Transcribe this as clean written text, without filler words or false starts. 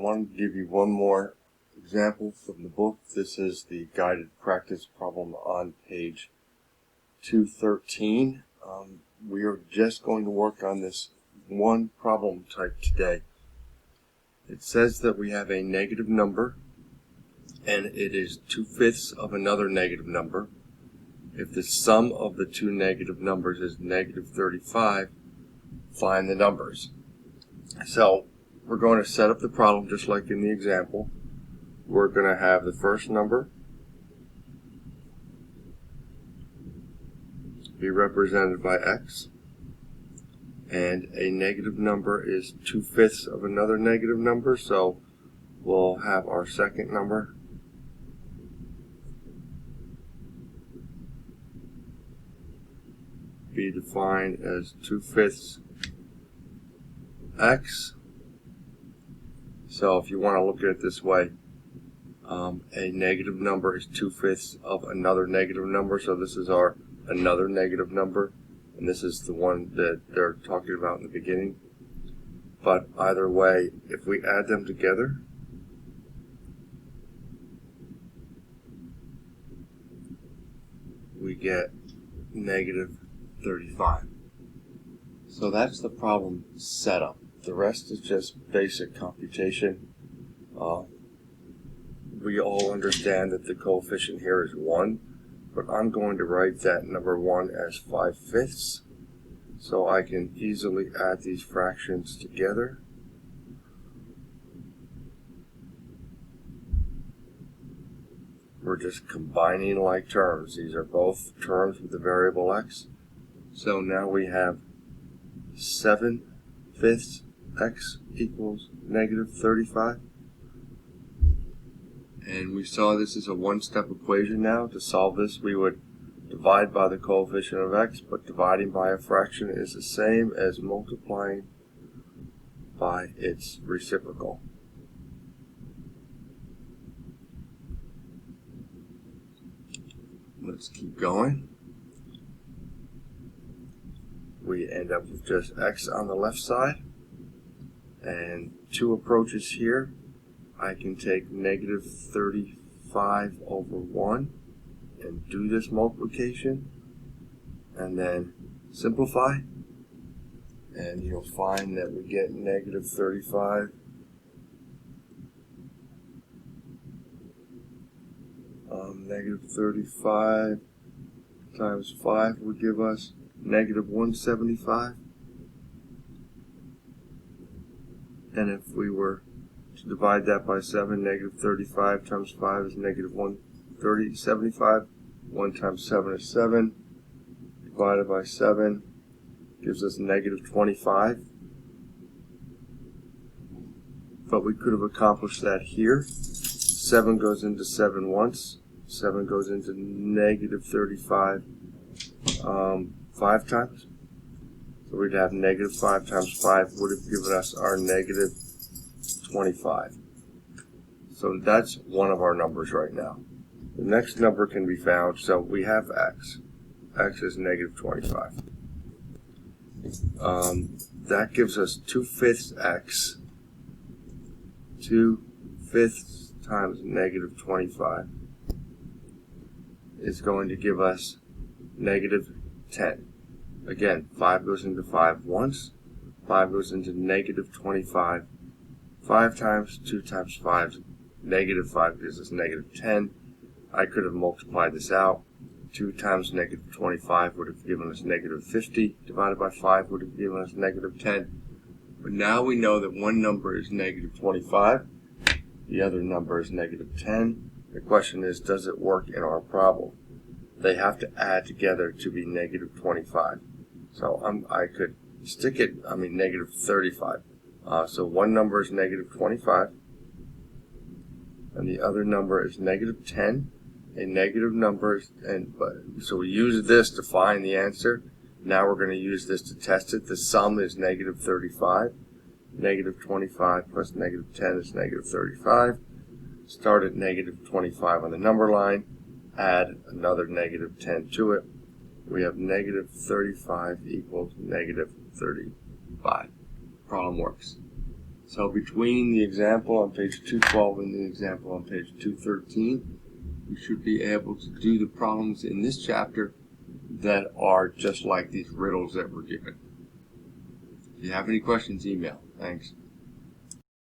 wanted to give you one more example from the book. This is the guided practice problem on page 213. We are just going to work on this one problem type today. It says that we have a negative number and it is 2/5 of another negative number. If the sum of the two negative numbers is negative 35, find the numbers. So we're going to set up the problem just like in the example. We're going to have the first number be represented by x, and a negative number is 2/5 of another negative number, so we'll have our second number be defined as 2/5 x. So if you want to look at it this way, a negative number is 2/5 of another negative number, so this is our another negative number, and this is the one that they're talking about in the beginning. But either way, if we add them together, we get negative 35. So that's the problem setup. The rest is just basic computation. We all understand that the coefficient here is 1, but I'm going to write that number 1 as 5/5, so I can easily add these fractions together. We're just combining like terms. These are both terms with the variable x. So now we have 7/5 x equals negative 35. And we saw this is a one-step equation now. To solve this, we would divide by the coefficient of x, but dividing by a fraction is the same as multiplying by its reciprocal. Let's keep going. We end up with just x on the left side, and two approaches here. I can take negative 35 over 1 and do this multiplication and then simplify, and you'll find that we get negative 35 negative 35 times 5 would give us negative 175, and if we were to divide that by 7, negative 35 times 5 is negative 175. 1 times 7 is 7. Divided by 7 gives us negative 25. But we could have accomplished that here. 7 goes into 7 once. 7 goes into negative 35 5 times. So we'd have negative 5 times 5 would have given us our negative 25. So that's one of our numbers right now. The next number can be found, so we have x. X is negative 25. That gives us 2/5 x. 2/5 times negative 25 is going to give us negative 10. Again, 5 goes into 5 once. 5 goes into negative 25 5 times. 2 times 5, negative 5 gives us negative 10. I could have multiplied this out. 2 times negative 25 would have given us negative 50. Divided by 5 would have given us negative 10. But now we know that one number is negative 25. The other number is negative 10. The question is, does it work in our problem? They have to add together to be negative 25. So I could stick it, negative 35. So one number is negative 25, and the other number is negative 10. A negative number, so we use this to find the answer. Now we're going to use this to test it. The sum is negative 35. Negative 25 plus negative 10 is negative 35. Start at negative 25 on the number line. Add another negative 10 to it. We have negative 35 equals negative 35. Problem works. So between the example on page 212 and the example on page 213, you should be able to do the problems in this chapter that are just like these riddles that were given. If you have any questions, email. Thanks.